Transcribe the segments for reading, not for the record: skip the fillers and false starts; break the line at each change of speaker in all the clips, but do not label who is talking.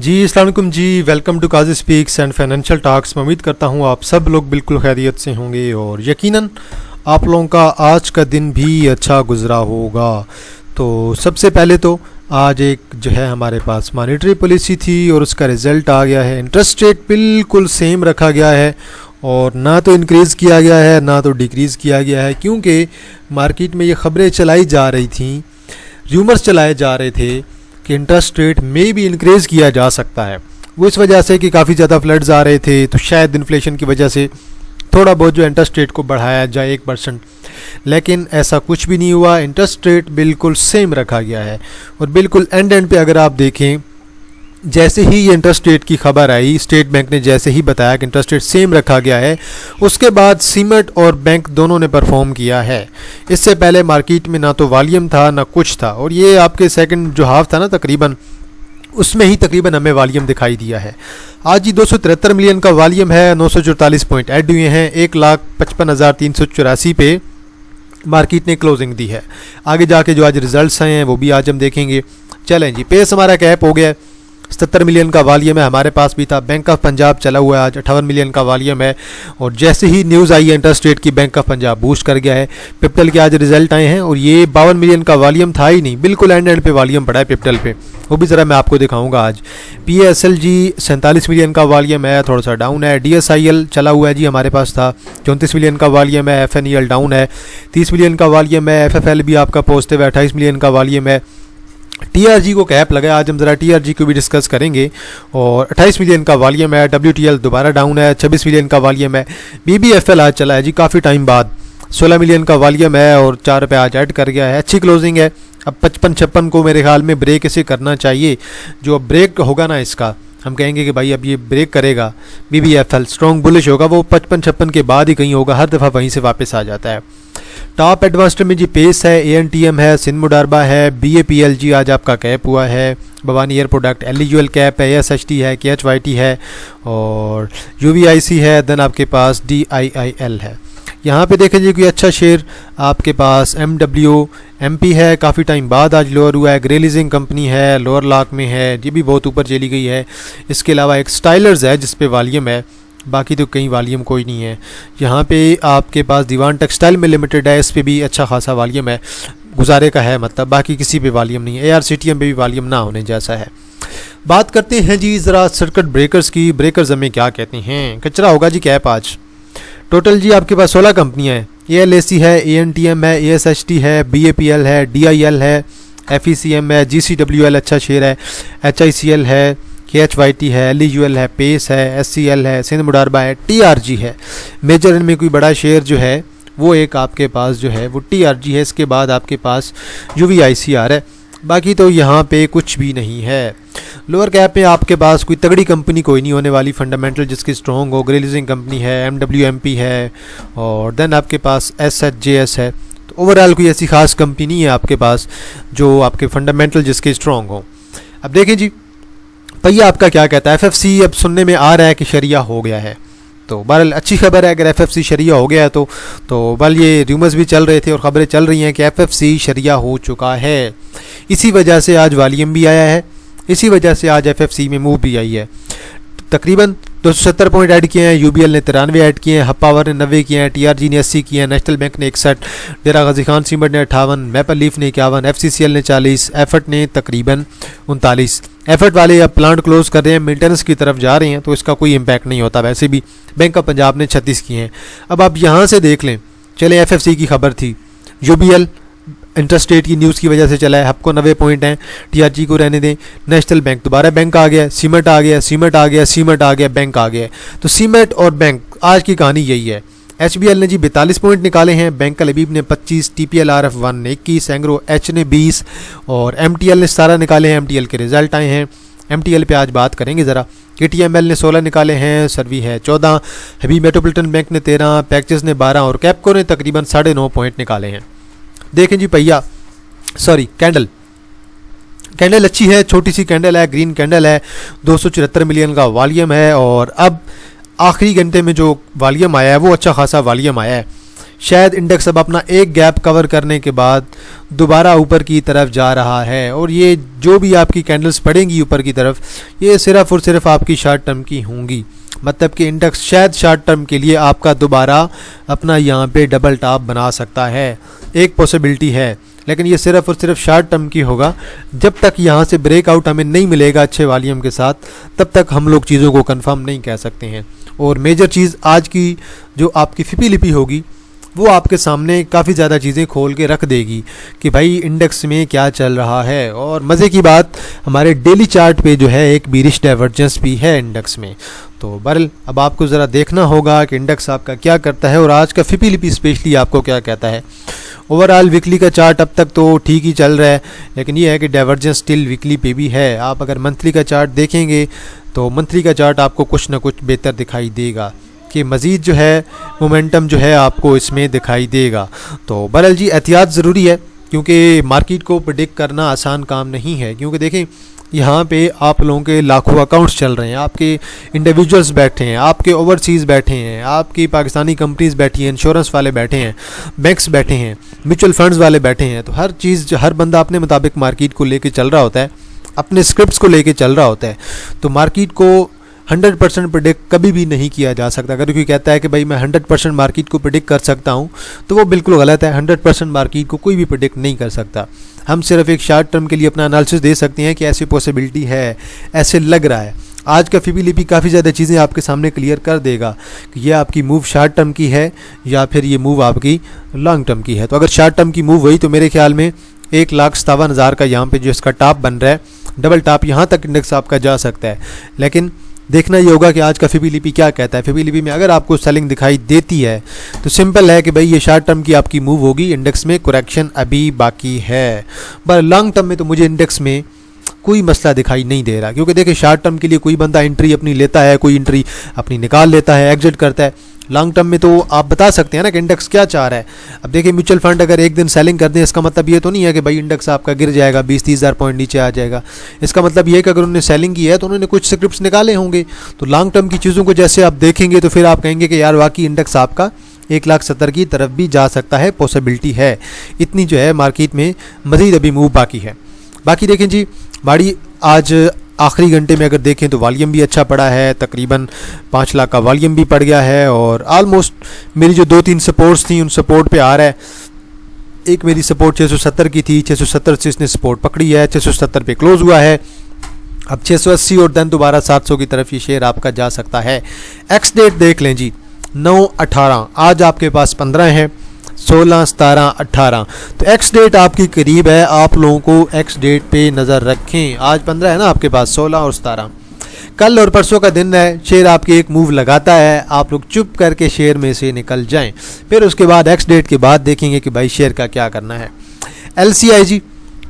जी अस्सलाम वालेकुम जी। Welcome to Kazi speaks and financial talks. मैं उम्मीद करता हूँ आप सब लोग बिल्कुल खैरियत से होंगे और यकीनन आप लोगों का आज का दिन भी अच्छा गुजरा होगा। तो सबसे पहले तो आज एक जो है हमारे पास मॉनेटरी पॉलिसी थी और उसका रिज़ल्ट आ गया है। इंटरेस्ट रेट बिल्कुल सेम रखा गया है और ना तो इंक्रीज़ किया गया है ना तो डिक्रीज़ किया गया है, क्योंकि मार्केट में ये ख़बरें चलाई जा रही थी, र्यूमर्स चलाए जा रहे थे कि इंटरेस्ट रेट में भी इंक्रीज़ किया जा सकता है। वो इस वजह से कि काफ़ी ज़्यादा फ्लड्स आ रहे थे, तो शायद इन्फ्लेशन की वजह से थोड़ा बहुत जो इंटरेस्ट रेट को बढ़ाया जाए 1%, लेकिन ऐसा कुछ भी नहीं हुआ। इंटरेस्ट रेट बिल्कुल सेम रखा गया है और बिल्कुल एंड पे अगर आप देखें, जैसे ही ये इंटरेस्ट रेट की खबर आई, स्टेट बैंक ने जैसे ही बताया कि इंटरेस्ट रेट सेम रखा गया है, उसके बाद सीमेंट और बैंक दोनों ने परफॉर्म किया है। इससे पहले मार्केट में ना तो वॉल्यूम था ना कुछ था, और ये आपके सेकंड जो हाफ था ना तकरीबन, उसमें ही तकरीबन हमें वॉल्यूम दिखाई दिया है। आज ही 273 मिलियन का वॉल्यूम है, 944 पॉइंट ऐड हुए हैं, 1,55,384 पे मार्केट ने क्लोजिंग दी है। आगे जाके जो आज रिजल्ट्स आए हैं वो भी आज हम देखेंगे। चलें जी, पेस हमारा कैप हो गया, 77 मिलियन का वॉल्यूम है, हमारे पास भी था। बैंक ऑफ पंजाब चला हुआ है, आज 58 मिलियन का वॉल्यूम है, और जैसे ही न्यूज़ आई है इंटरेस्ट रेट की, बैंक ऑफ पंजाब बूस्ट कर गया है। पिप्टल के आज रिजल्ट आए हैं और ये 52 मिलियन का वॉल्यूम था ही नहीं, बिल्कुल एंड पे वॉल्यूम पड़ा है पिप्टल पे, वो भी ज़रा मैं आपको दिखाऊंगा आज। PSLG 47 मिलियन का वॉल्यूम है, थोड़ा सा डाउन है। DSIL चला हुआ है जी, हमारे पास था, 34 मिलियन का वॉल्यूम है। FNEL डाउन है, 30 मिलियन का वॉल्यूम है। FFL भी आपका पॉजिटिव है, 28 मिलियन का वॉल्यूम है। TRG को कैप लगा, आज हम ज़रा TRG को भी डिस्कस करेंगे, और 28 मिलियन का वॉल्यूम है। WTL दोबारा डाउन है, 26 मिलियन का वॉल्यूम है। BBFL आज चला है जी काफ़ी टाइम बाद, 16 मिलियन का वॉल्यूम है और 4 रुपये आज ऐड कर गया है। अच्छी क्लोजिंग है। अब 55-56 को मेरे ख्याल में ब्रेक इसे करना चाहिए। जो अब ब्रेक होगा ना इसका, हम कहेंगे कि भाई अब ये ब्रेक करेगा, BBFL स्ट्रॉन्ग बुलिश होगा, वो 55-56 के बाद ही कहीं होगा, हर दफ़ा वहीं से वापस आ जाता है। टॉप एडवांस्ड में जी पेस है, ANTM है, सिंध मुडारबा है, BAPLG आज आपका कैप हुआ है, Bhavani air product LEUL cap है, ASHT है, KHYT है और UVIC है, देन आपके पास DIIL है। यहाँ पे देखें जी कोई अच्छा शेयर आपके पास MWMP है, काफ़ी टाइम बाद आज लोअर हुआ है। ग्रे लीजिंग कंपनी है, लोअर लॉक में है, ये भी बहुत ऊपर चली गई है। इसके अलावा एक स्टाइलर्स है जिस पे वॉल्यूम है, बाकी तो कहीं वॉल्यूम कोई नहीं है। यहाँ पे आपके पास दीवान टेक्सटाइल में लिमिटेड है, इस पर भी अच्छा खासा वॉल्यूम है, गुजारे का है मतलब, बाकी किसी पे वॉल्यूम नहीं है। ARCTM पे भी वॉल्यूम ना होने जैसा है। बात करते हैं जी ज़रा सर्किट ब्रेकर्स की। ब्रेकर्स हमें क्या कहते हैं, कचरा होगा जी कैप आज। टोटल जी आपके पास 16 कंपनियाँ हैं। ALAC है, ANTM है, ASHT है, BAPL है, DIL है, FECM है, GCWL अच्छा शेयर है, HICL है, KHYT है, LEUL है, पेस है, SCL है, सिंध मुडारबा है, TRG है। मेजर इनमें कोई बड़ा शेयर जो है वो एक आपके पास जो है वो TRG है। इसके बाद आपके पास UVICR है, बाकी तो यहाँ पे कुछ भी नहीं है। लोअर कैप में आपके पास कोई तगड़ी कंपनी कोई नहीं होने वाली, फंडामेंटल जिसकी स्ट्रॉन्ग हो। ग्रे लीजिंग कंपनी है, MWMP है और देन आपके पास SHJS है। तो ओवरऑल कोई ऐसी खास कंपनी नहीं है आपके पास जो आपके फंडामेंटल जिसके स्ट्रॉन्ग हो। अब देखें जी भैया आपका क्या कहता है। FFC अब सुनने में आ रहा है कि शरिया हो गया है, तो बहरहाल अच्छी खबर है अगर FFC शरिया हो गया है तो बल ये रूमर्स भी चल रहे थे और ख़बरें चल रही हैं कि FFC शरिया हो चुका है। इसी वजह से आज वॉल्यूम भी आया है, इसी वजह से आज FFC में मूव भी आई है। तकरीबन 270 पॉइंट ऐड किए हैं, UBL ने 93 ऐड किए हैं, हब पावर ने 90 किए हैं, TRG ने 80 किए हैं, नेशनल बैंक ने 61, डेरा गाजी खान सीमेंट ने 58, मैपल लीफ ने 51, FCCL ने 40, एफर्ट ने तकरीबन 39। एफर्ट वाले अब प्लांट क्लोज कर रहे हैं, मेंटेनेंस की तरफ जा रहे हैं, तो इसका कोई इम्पैक्ट नहीं होता। वैसे भी बैंक ऑफ पंजाब ने 36 किए हैं। अब आप यहाँ से देख लें, चले FFC की खबर थी, UBL इंटरेस्ट रेट की न्यूज़ की वजह से चला है, आपको 90 पॉइंट हैं, TRG को रहने दें। नेशनल बैंक दोबारा बैंक आ गया, सीमेंट आ गया, सीमेंट आ गया, सीमेंट आ गया, बैंक आ गया। तो सीमेंट और बैंक आज की कहानी यही है। HBL ने जी 42 पॉइंट निकाले हैं, बैंक लबीब ने 25, TPLRF1 ने 21, एंग्रो H ने 20 और MTL ने 17 निकाले हैं। MTL के रिजल्ट आए हैं, MTL पे आज बात करेंगे ज़रा। KTML ने 16 निकाले हैं, सर्वी है 14, हबीब मेट्रोपॉलिटन बैंक ने 13, पैक्चेस ने 12 और कैपको ने तकरीबन 9.5 पॉइंट निकाले हैं। देखें जी भैया, सॉरी कैंडल अच्छी है, छोटी सी कैंडल है, ग्रीन कैंडल है, 274 मिलियन का वॉल्यूम है और अब आखिरी घंटे में जो वॉल्यूम आया है वो अच्छा खासा वॉल्यूम आया है। शायद इंडेक्स अब अपना एक गैप कवर करने के बाद दोबारा ऊपर की तरफ जा रहा है, और ये जो भी आपकी कैंडल्स पड़ेंगी ऊपर की तरफ, ये सिर्फ और सिर्फ आपकी शॉर्ट टर्म की होंगी। मतलब कि इंडेक्स शायद शॉर्ट टर्म के लिए आपका दोबारा अपना यहाँ पे डबल टॉप बना सकता है, एक पॉसिबिलिटी है, लेकिन ये सिर्फ और सिर्फ शॉर्ट टर्म की होगा। जब तक यहाँ से ब्रेकआउट हमें नहीं मिलेगा अच्छे वॉल्यूम के साथ, तब तक हम लोग चीज़ों को कंफर्म नहीं कह सकते हैं। और मेजर चीज़ आज की जो आपकी फिपी लिपि होगी, वो आपके सामने काफ़ी ज़्यादा चीज़ें खोल के रख देगी कि भाई इंडेक्स में क्या चल रहा है। और मज़े की बात, हमारे डेली चार्ट पे जो है एक बीरिश डाइवर्जेंस भी है इंडेक्स में। तो बहरहाल अब आपको ज़रा देखना होगा कि इंडेक्स आपका क्या करता है और आज का फिपी लिपि स्पेशली आपको क्या कहता है। ओवरऑल वीकली का चार्ट अब तक तो ठीक ही चल रहा है, लेकिन ये है कि डाइवर्जेंस स्टिल वीकली पे भी है। आप अगर मंथली का चार्ट देखेंगे तो मंथली का चार्ट आपको कुछ ना कुछ बेहतर दिखाई देगा कि मज़ीद जो है मोमेंटम जो है आपको इसमें दिखाई देगा। तो बहरहाल जी एहतियात ज़रूरी है, क्योंकि मार्केट को प्रेडिक्ट करना आसान काम नहीं है। क्योंकि देखें यहाँ पे आप लोगों के लाखों अकाउंट्स चल रहे हैं, आपके इंडिविजुअल्स बैठे हैं, आपके ओवरसीज़ बैठे हैं, आपकी पाकिस्तानी कंपनीज बैठी हैं, इंश्योरेंस वाले बैठे हैं, बैंक्स बैठे हैं, म्यूचुअल फंड्स वाले बैठे हैं। तो हर चीज़, हर बंदा अपने मुताबिक मार्केट को लेके चल रहा होता है, अपने स्क्रिप्ट्स को लेके चल रहा होता है। तो मार्केट को 100% प्रेडिक्ट कभी भी नहीं किया जा सकता। अगर कोई कहता है कि भाई मैं 100% मार्केट को प्रेडिक्ट कर सकता हूँ, तो वो बिल्कुल गलत है। 100% मार्केट को कोई भी प्रेडिक्ट नहीं कर सकता। हम सिर्फ एक शॉर्ट टर्म के लिए अपना एनालिसिस दे सकते हैं कि ऐसी पॉसिबिलिटी है, ऐसे लग रहा है। आज का फिपी लिपि काफ़ी ज़्यादा चीज़ें आपके सामने क्लियर कर देगा कि ये आपकी मूव शॉर्ट टर्म की है या फिर ये मूव आपकी लॉन्ग टर्म की है। तो अगर शॉर्ट टर्म की मूव हुई तो मेरे ख्याल में 1,57,000 का यहाँ पे जो इसका टॉप बन रहा है, डबल टॉप, यहाँ तक इंडेक्स आपका जा सकता है। लेकिन देखना ये होगा कि आज का फिपी लिपि क्या कहता है। फिपी लिपि में अगर आपको सेलिंग दिखाई देती है तो सिंपल है कि भाई ये शॉर्ट टर्म की आपकी मूव होगी, इंडेक्स में करेक्शन अभी बाकी है। पर लॉन्ग टर्म में तो मुझे इंडेक्स में कोई मसला दिखाई नहीं दे रहा, क्योंकि देखिए शॉर्ट टर्म के लिए कोई बंदा एंट्री अपनी लेता है, कोई एंट्री अपनी निकाल लेता है, एग्जिट करता है। लॉन्ग टर्म में तो आप बता सकते हैं ना कि इंडेक्स क्या चाह रहा है। अब देखिए म्यूचुअल फंड अगर एक दिन सेलिंग कर दें, इसका मतलब ये तो नहीं है कि भाई इंडेक्स आपका गिर जाएगा, 20-30 हज़ार पॉइंट नीचे आ जाएगा। इसका मतलब ये है कि अगर उन्होंने सेलिंग की है तो उन्होंने कुछ स्क्रिप्ट्स निकाले होंगे। तो लॉन्ग टर्म की चीज़ों को जैसे आप देखेंगे तो फिर आप कहेंगे कि यार वाकई इंडेक्स आपका 1,70,000 की तरफ भी जा सकता है, पॉसिबिलिटी है। इतनी जो है मार्केट में मज़ीद अभी मूव बाकी है। बाकी देखें जी, बाड़ी आज आखिरी घंटे में अगर देखें तो वॉल्यूम भी अच्छा पड़ा है, तकरीबन 5 लाख का वॉल्यूम भी पड़ गया है। और आलमोस्ट मेरी जो 2-3 सपोर्ट्स थी उन सपोर्ट पे आ रहा है। एक मेरी सपोर्ट 670 की थी, 670 से इसने सपोर्ट पकड़ी है, 670 पे क्लोज हुआ है। अब 680 और देन दोबारा 700 की तरफ ये शेयर आपका जा सकता है। एक्स डेट देख लें जी, 9/18, आज आपके पास 15 है, 16, 17, 18। तो एक्स डेट आपकी करीब है, आप लोगों को एक्स डेट पे नज़र रखें। आज 15 है ना आपके पास, 16 और 17 कल और परसों का दिन है। शेयर आपके एक मूव लगाता है, आप लोग चुप करके शेयर में से निकल जाएं। फिर उसके बाद एक्स डेट के बाद देखेंगे कि भाई शेयर का क्या करना है। LCI जी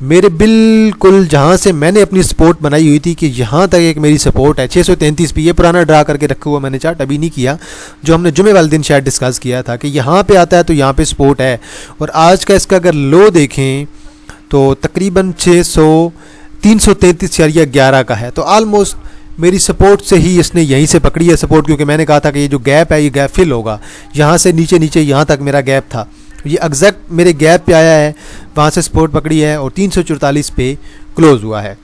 मेरे बिल्कुल जहाँ से मैंने अपनी सपोर्ट बनाई हुई थी कि यहाँ तक एक मेरी सपोर्ट है 633 पे, ये पुराना ड्रा करके रखा हुआ मैंने चार्ट अभी नहीं किया, जो हमने जुमे वाले दिन शायद डिस्कस किया था कि यहाँ पे आता है तो यहाँ पे सपोर्ट है। और आज का इसका अगर लो देखें तो तकरीबन 333.11 का है। तो आलमोस्ट मेरी सपोर्ट से ही इसने यहीं से पकड़ी है सपोर्ट, क्योंकि मैंने कहा था कि ये जो गैप है ये गैप फिल होगा। यहाँ से नीचे नीचे यहाँ तक मेरा गैप था, ये एग्जैक्ट मेरे गैप पे आया है, वहाँ से सपोर्ट पकड़ी है और 344 पे क्लोज़ हुआ है।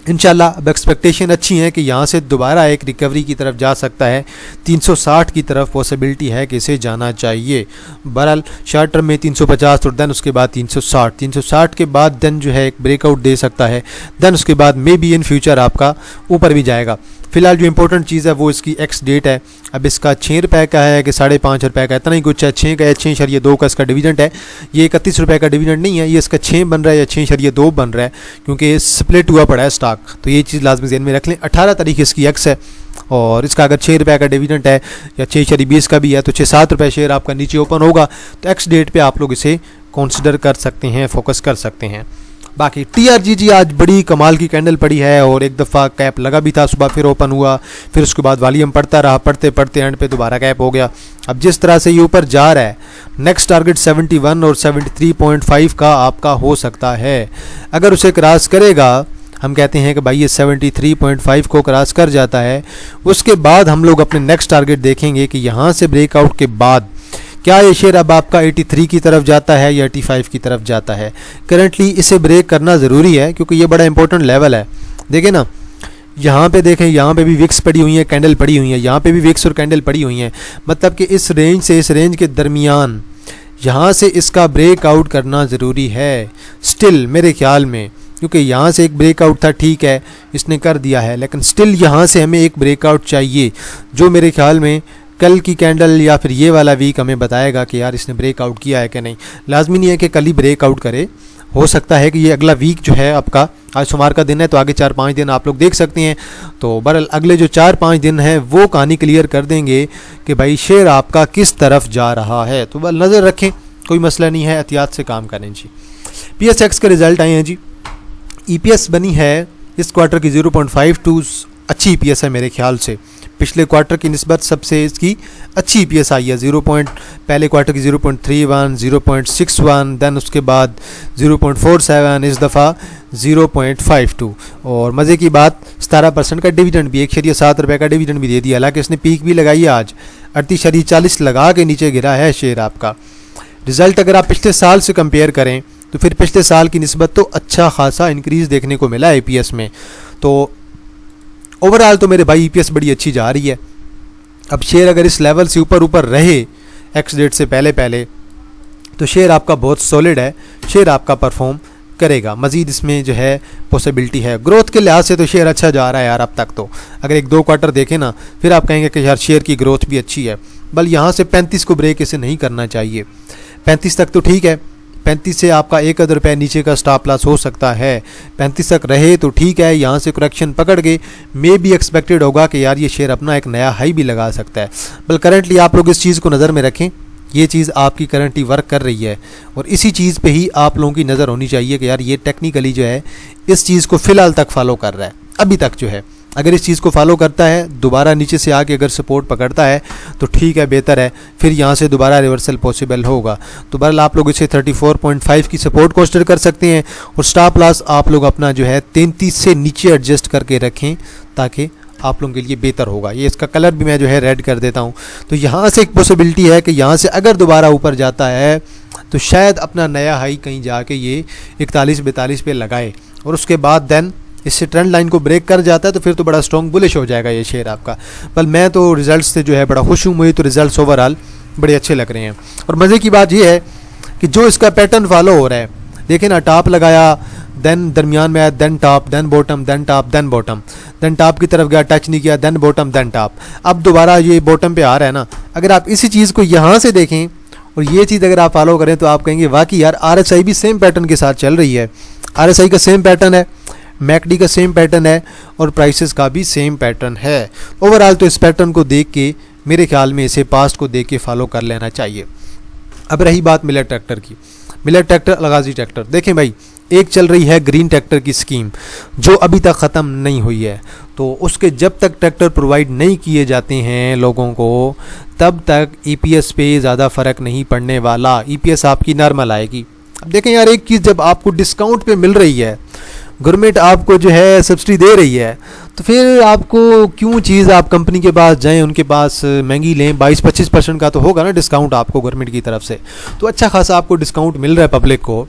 इंशाल्लाह अब एक्सपेक्टेशन अच्छी है कि यहाँ से दोबारा एक रिकवरी की तरफ जा सकता है, 360 की तरफ पॉसिबिलिटी है कि इसे जाना चाहिए। बहरहाल शॉर्ट टर्म में 350 और देन उसके बाद 360 के बाद देन जो है एक ब्रेकआउट दे सकता है, देन उसके बाद मे बी इन फ्यूचर आपका ऊपर भी जाएगा। फिलहाल जो इंपॉर्टेंट चीज़ है वो इसकी एक्स डेट है। अब इसका 6 रुपये का है कि 5.5 रुपये का, इतना ही कुछ है। 6 का है, 6.2 का इसका डिविडेंड है। ये 31 रुपये का डिविडेंड नहीं है, ये इसका 6 बन रहा है या 6.2 बन रहा है, क्योंकि स्प्लिट हुआ पड़ा है स्टॉक। तो ये चीज़ लाजमी ज़हन में रख लें। 18 तारीख इसकी एक्स है और इसका अगर 6 रुपये का डिविडेंड है या 6.20 का भी है तो 6-7 रुपये शेयर आपका नीचे ओपन होगा। तो एक्स डेट पर आप लोग इसे कंसिडर कर सकते हैं, फोकस कर सकते हैं। बाकी TRGG आज बड़ी कमाल की कैंडल पड़ी है और एक दफ़ा कैप लगा भी था, सुबह फिर ओपन हुआ, फिर उसके बाद वॉल्यूम पड़ता रहा, पढ़ते पढ़ते एंड पे दोबारा कैप हो गया। अब जिस तरह से ये ऊपर जा रहा है, नेक्स्ट टारगेट 71 और 73.5 का आपका हो सकता है। अगर उसे क्रॉस करेगा, हम कहते हैं कि भाई ये 73.5 को क्रॉस कर जाता है, उसके बाद हम लोग अपने नेक्स्ट टारगेट देखेंगे कि यहाँ से ब्रेकआउट के बाद क्या ये शेयर अब आपका 83 की तरफ जाता है या 85 की तरफ जाता है? करंटली इसे ब्रेक करना ज़रूरी है क्योंकि ये बड़ा इंपॉर्टेंट लेवल है। देखें ना, यहाँ पे देखें, यहाँ पे भी विक्स पड़ी हुई है, कैंडल पड़ी हुई है, यहाँ पे भी विक्स और कैंडल पड़ी हुई हैं। मतलब कि इस रेंज से इस रेंज के दरमियान यहाँ से इसका ब्रेकआउट करना ज़रूरी है स्टिल मेरे ख्याल में, क्योंकि यहाँ से एक ब्रेकआउट था, ठीक है इसने कर दिया है, लेकिन स्टिल यहाँ से हमें एक ब्रेकआउट चाहिए जो मेरे ख्याल में कल की कैंडल या फिर ये वाला वीक हमें बताएगा कि यार इसने ब्रेकआउट किया है कि नहीं। लाजमी नहीं है कि कल ही ब्रेकआउट करे, हो सकता है कि ये अगला वीक जो है आपका, आज सोमवार का दिन है तो आगे 4-5 दिन आप लोग देख सकते हैं। तो बहरहाल अगले जो 4-5 दिन हैं वो कहानी क्लियर कर देंगे कि भाई शेयर आपका किस तरफ जा रहा है। तो बस नज़र रखें, कोई मसला नहीं है, एहतियात से काम करें जी। PSX के रिज़ल्ट आए हैं जी। EPS बनी है इस क्वार्टर की 0.52, अच्छी EPS है मेरे ख्याल से, पिछले क्वार्टर की निस्बत सबसे इसकी अच्छी EPS आई है। पहले क्वार्टर की 0.31, 0.61, देन उसके बाद 0.47, इस दफ़ा 0.52। और मज़े की बात 17% का डिविडेंड भी, 1.7 रुपये का डिविडेंड भी दे दिया। हालांकि इसने पीक भी लगाई है आज, 38.40 लगा के नीचे गिरा है शेयर आपका। रिज़ल्ट अगर आप पिछले साल से कंपेयर करें तो फिर पिछले साल की निस्बत तो अच्छा खासा इंक्रीज़ देखने को मिला है EPS में। तो ओवरऑल तो मेरे भाई EPS बड़ी अच्छी जा रही है। अब शेयर अगर इस लेवल से ऊपर ऊपर रहे एक्स डेट से पहले तो शेयर आपका बहुत सॉलिड है, शेयर आपका परफॉर्म करेगा। मज़ीद इसमें जो है पॉसिबिलिटी है। ग्रोथ के लिहाज से तो शेयर अच्छा जा रहा है यार अब तक। तो अगर 1-2 क्वार्टर देखें ना, फिर आप कहेंगे कि यार शेयर की ग्रोथ भी अच्छी है। बल यहाँ से 35 को ब्रेक इसे नहीं करना चाहिए। 35 तक तो ठीक है, 35 से आपका 1 रुपये नीचे का स्टॉप लॉस हो सकता है। 35 तक रहे तो ठीक है, यहाँ से करेक्शन पकड़ के मे भी एक्सपेक्टेड होगा कि यार ये शेयर अपना एक नया हाई भी लगा सकता है। बल करंटली आप लोग इस चीज़ को नज़र में रखें, ये चीज़ आपकी करंटली वर्क कर रही है और इसी चीज़ पे ही आप लोगों की नज़र होनी चाहिए कि यार ये टेक्निकली जो है इस चीज़ को फ़िलहाल तक फॉलो कर रहा है। अभी तक जो है अगर इस चीज़ को फॉलो करता है, दोबारा नीचे से आके अगर सपोर्ट पकड़ता है तो ठीक है, बेहतर है, फिर यहाँ से दोबारा रिवर्सल पॉसिबल होगा। तो बहरहाल आप लोग इसे 34.5 की सपोर्ट कंसीडर कर सकते हैं और स्टॉप लॉस आप लोग अपना जो है 33 से नीचे एडजस्ट करके रखें ताकि आप लोगों के लिए बेहतर होगा। ये इसका कलर भी मैं जो है रेड कर देता हूँ। तो यहाँ से एक पॉसिबिलिटी है कि यहाँ से अगर दोबारा ऊपर जाता है तो शायद अपना नया हाई कहीं जाके ये 41-42 पे लगाए और उसके बाद देन इससे ट्रेंड लाइन को ब्रेक कर जाता है तो फिर तो बड़ा स्ट्रॉन्ग बुलिश हो जाएगा ये शेयर आपका। पर मैं तो रिज़ल्ट्स से जो है बड़ा खुश हूँ, मुझे तो रिज़ल्ट्स ओवरऑल बड़े अच्छे लग रहे हैं। और मज़े की बात ये है कि जो इसका पैटर्न फॉलो हो रहा है, देखें ना, टॉप लगाया, देन दरमियान में आया, then top, then bottom, then top, then bottom, then top की तरफ गया, टच नहीं किया, देन बॉटम, देन टॉप, अब दोबारा ये बॉटम पे आ रहा है ना। अगर आप इसी चीज़ को यहाँ से देखें और ये चीज़ अगर आप फॉलो करें तो आप कहेंगे वाकई यार RSI भी सेम पैटर्न के साथ चल रही है। RSI का सेम पैटर्न है, मैकडी का सेम पैटर्न है और प्राइसेस का भी सेम पैटर्न है। ओवरऑल तो इस पैटर्न को देख के मेरे ख्याल में इसे पास्ट को देख के फॉलो कर लेना चाहिए। अब रही बात मिलर ट्रैक्टर की, मिलर ट्रैक्टर, अलगाजी ट्रैक्टर, देखें भाई, एक चल रही है ग्रीन ट्रैक्टर की स्कीम जो अभी तक ख़त्म नहीं हुई है। तो उसके जब तक ट्रैक्टर प्रोवाइड नहीं किए जाते हैं लोगों को तब तक EPS पे ज़्यादा फ़र्क नहीं पड़ने वाला, EPS आपकी नॉर्मल आएगी। अब देखें यार, एक चीज़ जब आपको डिस्काउंट पे मिल रही है, गवर्नमेंट आपको जो है सब्सिडी दे रही है, तो फिर आपको क्यों चीज़ आप कंपनी के पास जाएं, उनके पास महंगी लें। 22-25% का तो होगा ना डिस्काउंट आपको गवर्नमेंट की तरफ से, तो अच्छा खासा आपको डिस्काउंट मिल रहा है पब्लिक को,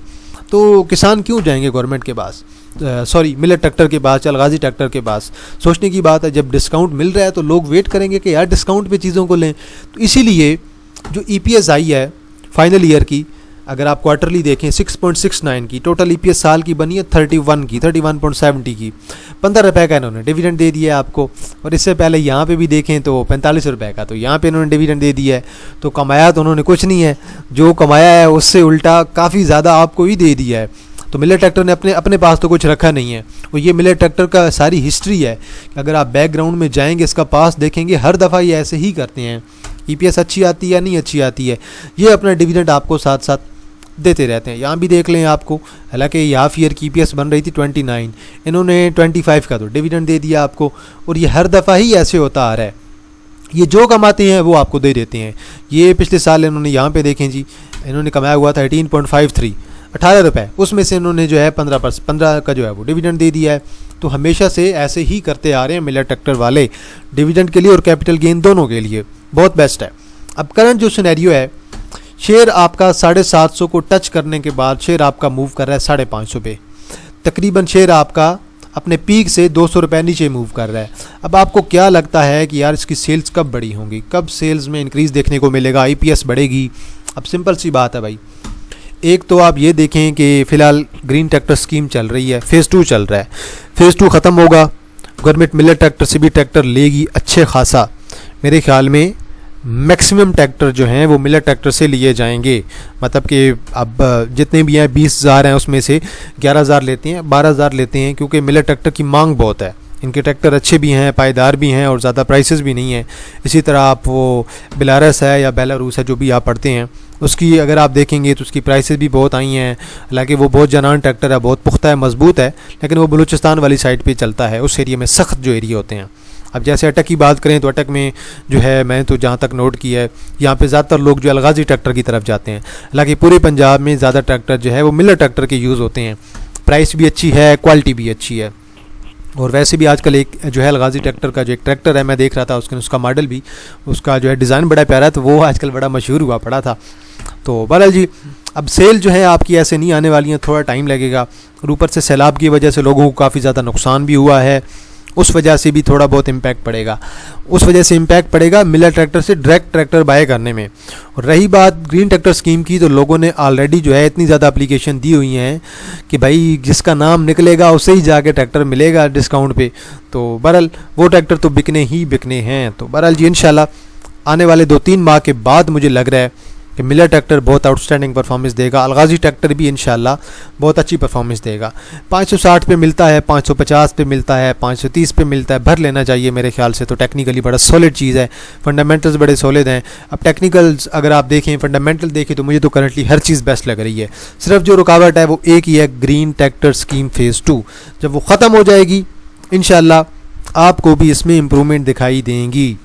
तो किसान क्यों जाएंगे गवर्नमेंट के पास, सॉरी मिलर ट्रैक्टर के पास, अलगाजी ट्रैक्टर के पास। सोचने की बात है, जब डिस्काउंट मिल रहा है तो लोग वेट करेंगे कि यार डिस्काउंट पे चीज़ों को लें। तो इसीलिए जो EPS आई है फाइनल ईयर की, अगर आप क्वार्टरली देखें 6.69 की, टोटल EPS साल की बनी है 31.70 की, 15 रुपये का इन्होंने डिविडेंड दे दिया है आपको। और इससे पहले यहाँ पे भी देखें तो 45 रुपये का, तो यहाँ पे इन्होंने डिविडेंड दे दिया है। तो कमाया तो उन्होंने कुछ नहीं है, जो कमाया है उससे उल्टा काफ़ी ज़्यादा आपको ही दे दिया है। तो मिलर ट्रैक्टर ने अपने पास तो कुछ रखा नहीं है। और ये मिलर ट्रैक्टर का सारी हिस्ट्री है कि अगर आप बैकग्राउंड में जाएंगे, इसका पास देखेंगे, हर दफ़ा ये ऐसे ही करते हैं। EPS अच्छी आती है या नहीं अच्छी आती है, ये अपना डिविडेंड आपको साथ साथ देते रहते हैं। यहाँ भी देख लें आपको, हालांकि हाफ ईयर की EPS बन रही थी 29, इन्होंने 25 का तो डिविडेंड दे दिया आपको। और ये हर दफ़ा ही ऐसे होता आ रहा है, ये जो कमाते हैं वो आपको दे देते हैं। ये पिछले साल इन्होंने यहाँ पे देखें जी, इन्होंने कमाया हुआ था 18.53, 18 रुपये, उसमें से इन्होंने जो है 15 का जो है वो डिविडेंड दे दिया है। तो हमेशा से ऐसे ही करते आ रहे हैं मिलर ट्रैक्टर वाले, डिविडेंड के लिए और कैपिटल गेन दोनों के लिए बहुत बेस्ट है। अब करंट जो सिनेरियो है शेयर आपका 750 को टच करने के बाद शेयर आपका मूव कर रहा है 550 पे, तकरीबन शेयर आपका अपने पीक से 200 रुपये नीचे मूव कर रहा है। अब आपको क्या लगता है कि यार इसकी सेल्स कब बड़ी होंगी, कब सेल्स में इंक्रीज़ देखने को मिलेगा, ईपीएस बढ़ेगी? अब सिंपल सी बात है भाई, एक तो आप ये देखें कि फ़िलहाल ग्रीन ट्रैक्टर स्कीम चल रही है, फ़ेज़ 2 चल रहा है, फ़ेज़ 2 ख़त्म होगा, गवर्नमेंट मिलर ट्रैक्टर से भी ट्रैक्टर लेगी अच्छे खासा। मेरे ख्याल में मैक्सिमम ट्रैक्टर जो हैं वो मिलर ट्रैक्टर से लिए जाएंगे, मतलब कि अब जितने भी हैं 20,000 हैं उसमें से 11,000 लेते हैं, 12,000 लेते हैं, क्योंकि मिलर ट्रैक्टर की मांग बहुत है, इनके ट्रैक्टर अच्छे भी हैं, पायदार भी हैं और ज़्यादा प्राइसेस भी नहीं हैं। इसी तरह आप वो बेलारस है या बेलारूस है जो भी आप पढ़ते हैं, उसकी अगर आप देखेंगे तो उसकी प्राइसेस भी बहुत आई हैं। हालांकि वो बहुत जनान ट्रैक्टर है, बहुत पुख्ता है, मजबूत है, लेकिन वो बलूचिस्तान वाली साइड पे चलता है, उस एरिया में सख्त जो एरिया होते हैं। अब जैसे अटक की बात करें तो अटक में जो है, मैं तो जहाँ तक नोट किया है, यहाँ पे ज़्यादातर लोग जो अलगाजी ट्रैक्टर की तरफ जाते हैं। हालांकि पूरे पंजाब में ज़्यादा ट्रैक्टर जो है वो मिलर ट्रैक्टर के यूज़ होते हैं, प्राइस भी अच्छी है, क्वालिटी भी अच्छी है। और वैसे भी आजकल एक जो है अलगाजी ट्रैक्टर का जो एक ट्रैक्टर है, मैं देख रहा था उसका मॉडल भी, उसका जो है डिज़ाइन बड़ा प्यारा है, तो वो आजकल बड़ा मशहूर हुआ पड़ा था। तो बहरहाल जी, अब सेल जो है आपकी ऐसे नहीं आने वाली हैं, थोड़ा टाइम लगेगा। और ऊपर से सैलाब की वजह से लोगों को काफ़ी ज़्यादा नुकसान भी हुआ है, उस वजह से भी थोड़ा बहुत इम्पैक्ट पड़ेगा। उस वजह से इम्पैक्ट पड़ेगा मिलर ट्रैक्टर से डायरेक्ट ट्रैक्टर बाय करने में। और रही बात ग्रीन ट्रैक्टर स्कीम की, तो लोगों ने ऑलरेडी जो है इतनी ज़्यादा एप्लीकेशन दी हुई हैं कि भाई जिसका नाम निकलेगा उसे ही जाके ट्रैक्टर मिलेगा डिस्काउंट पे। तो बहरहाल वो ट्रैक्टर तो बिकने ही बिकने हैं। तो बहरहाल जी, इंशाल्लाह आने वाले 2-3 माह के बाद मुझे लग रहा है कि मिलर ट्रैक्टर बहुत आउटस्टैंडिंग परफॉर्मेंस देगा, अलगाजी ट्रैक्टर भी इंशाल्लाह बहुत अच्छी परफॉर्मेंस देगा। 560 पे मिलता है, 550 पे मिलता है, 530 पे मिलता है, भर लेना चाहिए मेरे ख्याल से। तो टेक्निकली बड़ा सॉलिड चीज़ है, फंडामेंटल्स बड़े सॉलिड हैं। अब टेक्निकल्स अगर आप देखें, फंडामेंटल देखें, तो मुझे तो करंटली हर चीज़ बेस्ट लग रही है। सिर्फ जो रुकावट है वो एक ही है, ग्रीन ट्रैक्टर स्कीम फ़ेज़ 2 जब वो ख़त्म हो जाएगी इंशाल्लाह आपको भी इसमें इम्प्रूवमेंट दिखाई देंगी।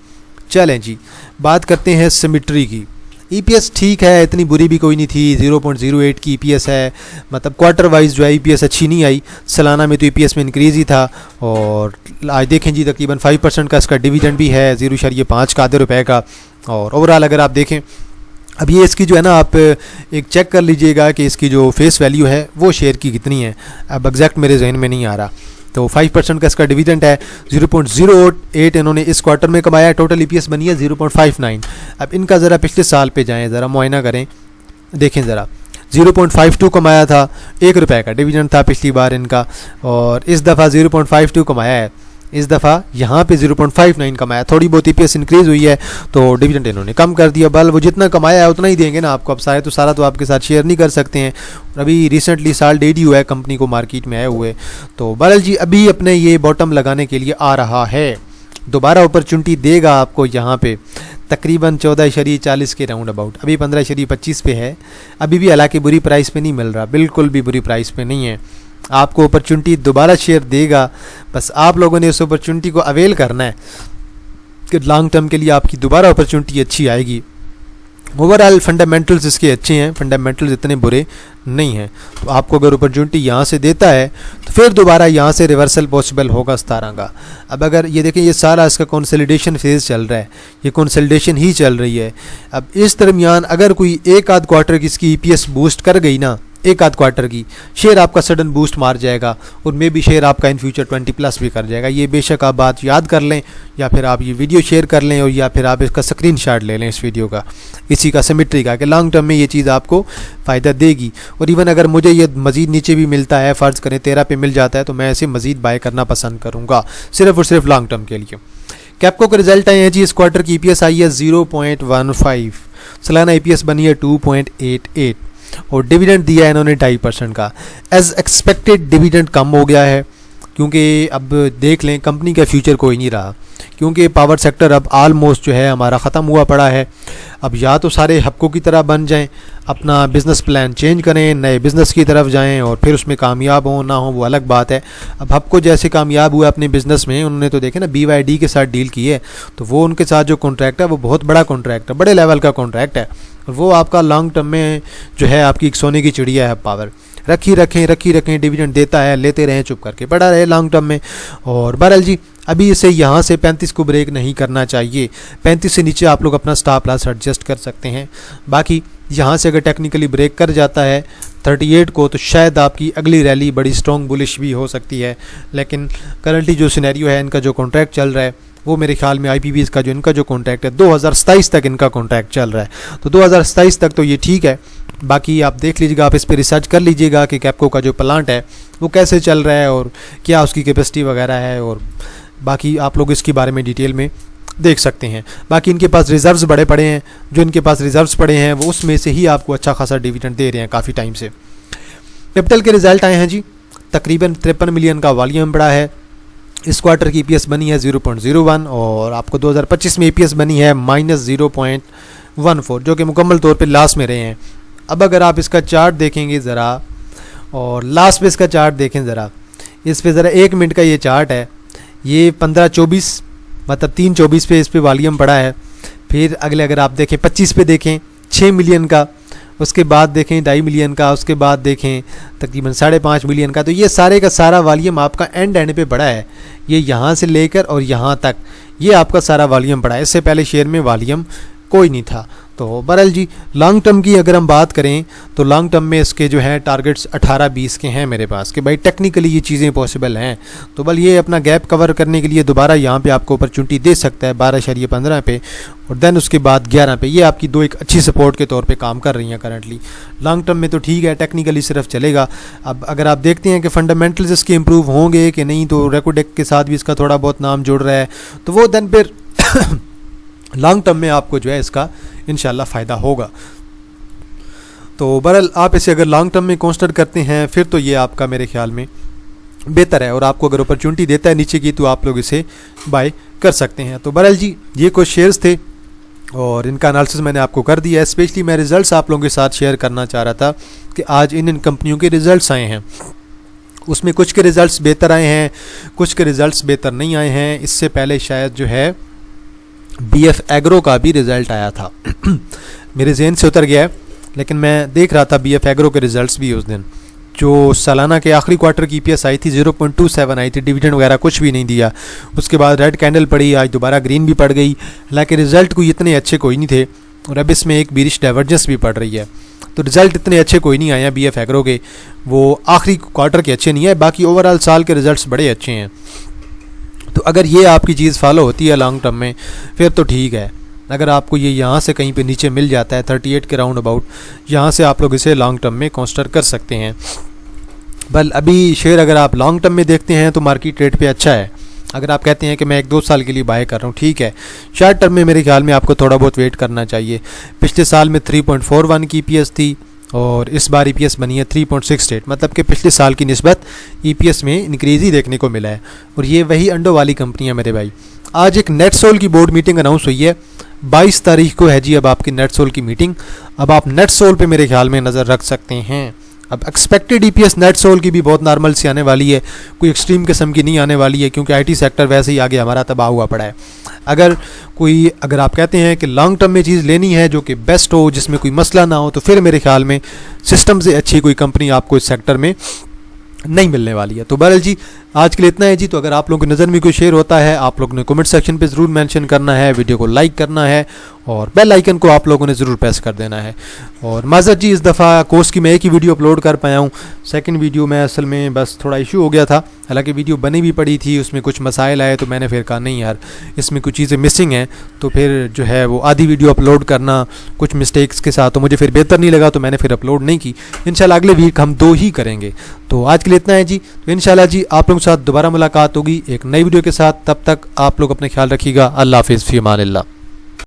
चलें जी, बात करते हैं सिमेट्री की। ईपीएस ठीक है, इतनी बुरी भी कोई नहीं थी, 0.08 की ईपीएस है, मतलब क्वार्टर वाइज जो है ईपीएस अच्छी नहीं आई, सालाना में तो ईपीएस में इंक्रीज़ ही था। और आज देखें जी, तकरीबन 5% का इसका डिविडेंड भी है, 0.5 का, आधे रुपये का। और ओवरऑल अगर आप देखें, अब ये इसकी जो है ना, आप एक चेक कर लीजिएगा कि इसकी जो फेस वैल्यू है वो शेयर की कितनी है, अब एग्जैक्ट मेरे जहन में नहीं आ रहा। तो 5% का इसका डिविडेंड है, 0.08 इन्होंने इस क्वार्टर में कमाया है, टोटल ईपीएस बनी है 0.59। अब इनका ज़रा पिछले साल पे जाएं, ज़रा मुआयना करें, देखें ज़रा, 0.52 कमाया था, 1 रुपये का डिविडेंड था पिछली बार इनका, और इस दफ़ा 0.52 कमाया है, इस दफ़ा यहाँ पे 0.59 कमाया। थोड़ी बहुत ईपीएस इंक्रीज़ हुई है तो डिविडेंड इन्होंने कम कर दिया। बल वो जितना कमाया है उतना ही देंगे ना आपको, अब सारे तो सारा तो आपके साथ शेयर नहीं कर सकते हैं। अभी रिसेंटली साल 1.5 ही हुआ है कंपनी को मार्केट में आए हुए। तो बहरहाल जी, अभी अपने ये बॉटम लगाने के लिए आ रहा है, दोबारा अपॉर्चुनिटी देगा आपको यहाँ पे तकरीबन 14.40 के राउंड अबाउट। अभी 15.25 पे है, अभी भी हालांकि बुरी प्राइस पे नहीं मिल रहा, बिल्कुल भी बुरी प्राइस पे नहीं है। आपको अपॉर्चुनिटी दोबारा शेयर देगा, बस आप लोगों ने उस अपॉर्चुनिटी को अवेल करना है कि लॉन्ग टर्म के लिए आपकी दोबारा अपॉर्चुनिटी अच्छी आएगी। ओवरऑल फंडामेंटल्स इसके अच्छे हैं, फंडामेंटल्स इतने बुरे नहीं हैं। तो आपको अगर अपॉर्चुनिटी यहाँ से देता है तो फिर दोबारा यहाँ से रिवर्सल पॉसिबल होगा 17 का। अब अगर ये देखें, ये सारा इसका कंसोलिडेशन फेज़ चल रहा है, ये कंसोलिडेशन ही चल रही है। अब इस दरमियान अगर कोई एक आध क्वार्टर की इसकी ईपीएस बूस्ट कर गई ना, एक आध क्वार्टर की, शेयर आपका सडन बूस्ट मार जाएगा और मे बी शेयर आपका इन फ्यूचर 20+ भी कर जाएगा। ये बेशक आप बात याद कर लें, या फिर आप ये वीडियो शेयर कर लें, और या फिर आप इसका स्क्रीनशॉट ले लें इस वीडियो का, इसी का सिमेट्री का, कि लॉन्ग टर्म में ये चीज़ आपको फ़ायदा देगी। और इवन अगर मुझे ये मज़ीद नीचे भी मिलता है, फ़र्ज़ करें 13 पे मिल जाता है, तो मैं ऐसे मज़ीद बाय करना पसंद करूँगा, सिर्फ़ और सिर्फ लॉन्ग टर्म के लिए। कैप्को के रिजल्ट आए हैं जी, इस क्वार्टर की ईपीएस आई है 0.15, सालाना ईपीएस बनी है 2.88, और डिविडेंड दिया है इन्होंने 2.5% का। एज एक्सपेक्टेड डिविडेंड कम हो गया है, क्योंकि अब देख लें कंपनी का फ्यूचर कोई नहीं रहा, क्योंकि पावर सेक्टर अब आलमोस्ट जो है हमारा ख़त्म हुआ पड़ा है। अब या तो सारे हब्कों की तरह बन जाएं, अपना बिज़नेस प्लान चेंज करें, नए बिज़नेस की तरफ जाएं और फिर उसमें कामयाब हो ना हो वो अलग बात है। अब हब्को जैसे कामयाब हुआ अपने बिज़नेस में, उन्होंने तो देखे ना BYD के साथ डील की है, तो वो उनके साथ जो कॉन्ट्रैक्ट है वो बहुत बड़ा कॉन्ट्रैक्ट है, बड़े लेवल का कॉन्ट्रैक्ट है, और वो आपका लॉन्ग टर्म में जो है आपकी एक सोने की चिड़िया है। पावर रखी रखें, डिविडेंड देता है, लेते रहें, चुप करके पड़ा रहे लॉन्ग टर्म में। और बहरहाल जी, अभी इसे यहाँ से 35 को ब्रेक नहीं करना चाहिए, 35 से नीचे आप लोग अपना स्टॉप लॉस एडजस्ट कर सकते हैं। बाकी यहाँ से अगर टेक्निकली ब्रेक कर जाता है 38 को, तो शायद आपकी अगली रैली बड़ी स्ट्रॉन्ग बुलिश भी हो सकती है। लेकिन करंटली जो सिनेरियो है, इनका जो कॉन्ट्रैक्ट चल रहा है वो मेरे ख्याल में IPBs का जो इनका जो कॉन्ट्रैक्ट है 2027 तक इनका कॉन्ट्रैक्ट चल रहा है, तो 2027 तक तो ये ठीक है। बाकी आप देख लीजिएगा, आप इस पर रिसर्च कर लीजिएगा कि कैप्को का जो प्लांट है वो कैसे चल रहा है और क्या उसकी कैपेसिटी वगैरह है, और बाकी आप लोग इसके बारे में डिटेल में देख सकते हैं। बाकी इनके पास रिजर्व्स बड़े पड़े हैं, जो इनके पास रिजर्व्स पड़े हैं वो उसमें से ही आपको अच्छा खासा डिविडेंड दे रहे हैं काफ़ी टाइम से। कैपिटल के रिजल्ट आए हैं जी, तकरीबन 53 मिलियन का वॉल्यूम बढ़ा है। इस क्वार्टर की EPS बनी है 0.01 और आपको 2025 में EPS बनी है -0.14, जो कि मुकम्मल तौर पे लॉस में रहे हैं। अब अगर आप इसका चार्ट देखेंगे ज़रा और लास्ट पे इसका चार्ट देखें ज़रा, इस पे ज़रा 1 मिनट का ये चार्ट है, ये 15-24 मतलब 3-24 पे इस पे वॉल्यूम पड़ा है। फिर अगले अगर आप देखें 25 पे देखें 6 मिलियन का, उसके बाद देखें 2.5 मिलियन का, उसके बाद देखें तकरीबन 5.5 मिलियन का। तो ये सारे का सारा वॉल्यूम आपका एंड पे बढ़ा है, ये यहाँ से लेकर और यहाँ तक ये आपका सारा वॉल्यूम बढ़ा है। इससे पहले शेयर में वॉल्यूम कोई नहीं था। तो बहरहाल जी, लॉन्ग टर्म की अगर हम बात करें तो लॉन्ग टर्म में इसके जो है टारगेट्स 18-20 के हैं मेरे पास, कि भाई टेक्निकली ये चीज़ें पॉसिबल हैं। तो बल ये अपना गैप कवर करने के लिए दोबारा यहाँ पे आपको अपॉर्चुनिटी दे सकता है 12.15 पे, और देन उसके बाद 11 पे। ये आपकी दो एक अच्छी सपोर्ट के तौर पे काम कर रही हैं करंटली। लॉन्ग टर्म में तो ठीक है, टेक्निकली सिर्फ चलेगा। अब अगर आप देखते हैं कि फंडामेंटल्स इसके इंप्रूव होंगे कि नहीं, तो रेकोडेक के साथ भी इसका थोड़ा बहुत नाम जुड़ रहा है, तो वो देन फिर लॉन्ग टर्म में आपको जो है इसका इंशाल्लाह फ़ायदा होगा। तो बहरहाल आप इसे अगर लॉन्ग टर्म में कंसिडर करते हैं फिर तो ये आपका मेरे ख्याल में बेहतर है, और आपको अगर अपॉर्चुनिटी देता है नीचे की तो आप लोग इसे बाय कर सकते हैं। तो बहरहाल जी, ये कुछ शेयर्स थे और इनका एनालिसिस मैंने आपको कर दिया है। स्पेशली मैं रिज़ल्ट्स आप लोगों के साथ शेयर करना चाह रहा था कि आज इन कंपनियों के रिज़ल्ट्स आए हैं, उसमें कुछ के रिज़ल्ट्स बेहतर आए हैं, कुछ के रिज़ल्ट्स बेहतर नहीं आए हैं। इससे पहले शायद जो है BF एग्रो का भी रिज़ल्ट आया था मेरे जहन से उतर गया है, लेकिन मैं देख रहा था BF एग्रो के रिज़ल्ट्स भी उस दिन, जो सालाना के आखिरी क्वार्टर की EPS आई थी 0.27 आई थी, डिविडेंड वगैरह कुछ भी नहीं दिया। उसके बाद रेड कैंडल पड़ी, आज दोबारा ग्रीन भी पड़ गई, हालांकि रिज़ल्ट कोई इतने अच्छे कोई नहीं थे, और अब इसमें एक बीरिश डाइवर्जेंस भी पड़ रही है। तो रिज़ल्ट इतने अच्छे कोई नहीं आए हैं BF एग्रो के, वो आखिरी क्वार्टर के अच्छे नहीं है, बाकी ओवरऑल साल के रिज़ल्ट्स बड़े अच्छे हैं। तो अगर ये आपकी चीज़ फॉलो होती है लॉन्ग टर्म में फिर तो ठीक है। अगर आपको ये यहाँ से कहीं पे नीचे मिल जाता है 38 के राउंड अबाउट, यहाँ से आप लोग इसे लॉन्ग टर्म में कंसिडर कर सकते हैं। बल अभी शेयर अगर आप लॉन्ग टर्म में देखते हैं तो मार्केट रेट पे अच्छा है। अगर आप कहते हैं कि मैं 1-2 साल के लिए बाय कर रहा हूँ, ठीक है। शॉर्ट टर्म में मेरे ख्याल में आपको थोड़ा बहुत वेट करना चाहिए। पिछले साल में 3.41 की EPS थी और इस बार EPS बनी है 3.68, मतलब कि पिछले साल की निस्बत EPS में इंक्रीज़ ही देखने को मिला है। और ये वही अंडों वाली कंपनियां मेरे भाई। आज एक नेटसोल की बोर्ड मीटिंग अनाउंस हुई है, 22 तारीख को है जी अब आपकी नेटसोल की मीटिंग। अब आप नेटसोल पे मेरे ख्याल में नज़र रख सकते हैं। अब एक्सपेक्टेड EPS नेटसोल की भी बहुत नॉर्मल सी आने वाली है, कोई एक्सट्रीम किस्म की नहीं आने वाली है, क्योंकि IT सेक्टर वैसे ही आगे हमारा तबाह हुआ पड़ा है। अगर आप कहते हैं कि लॉन्ग टर्म में चीज़ लेनी है जो कि बेस्ट हो, जिसमें कोई मसला ना हो, तो फिर मेरे ख्याल में सिस्टम से अच्छी कोई कंपनी आपको इस सेक्टर में नहीं मिलने वाली है। तो बहरहाल जी, आज के लिए इतना है जी। तो अगर आप लोगों की नज़र में कोई शेयर होता है, आप लोगों ने कमेंट सेक्शन पे ज़रूर मेंशन करना है, वीडियो को लाइक करना है और बेल आइकन को आप लोगों ने ज़रूर प्रेस कर देना है। और माज़रत जी, इस दफ़ा कोर्स की मैं एक ही वीडियो अपलोड कर पाया हूँ। सेकंड वीडियो में असल में बस थोड़ा इशू हो गया था, हालांकि वीडियो बनी भी पड़ी थी, उसमें कुछ मसाइल आए, तो मैंने फिर कहा नहीं यार, इसमें कुछ चीज़ें मिसिंग हैं, तो फिर जो है वो आधी वीडियो अपलोड करना कुछ मिस्टेक्स के साथ तो मुझे फिर बेहतर नहीं लगा, तो मैंने फिर अपलोड नहीं की। इंशाल्लाह अगले वीक हम 2 ही करेंगे। तो आज के लिए इतना है जी। तो इंशाल्लाह जी आप लोगों के साथ दोबारा मुलाकात होगी एक नई वीडियो के साथ। तब तक आप लोग अपने ख्याल रखिएगा। अल्लाह हाफिज़, फ़ी अमान अल्लाह।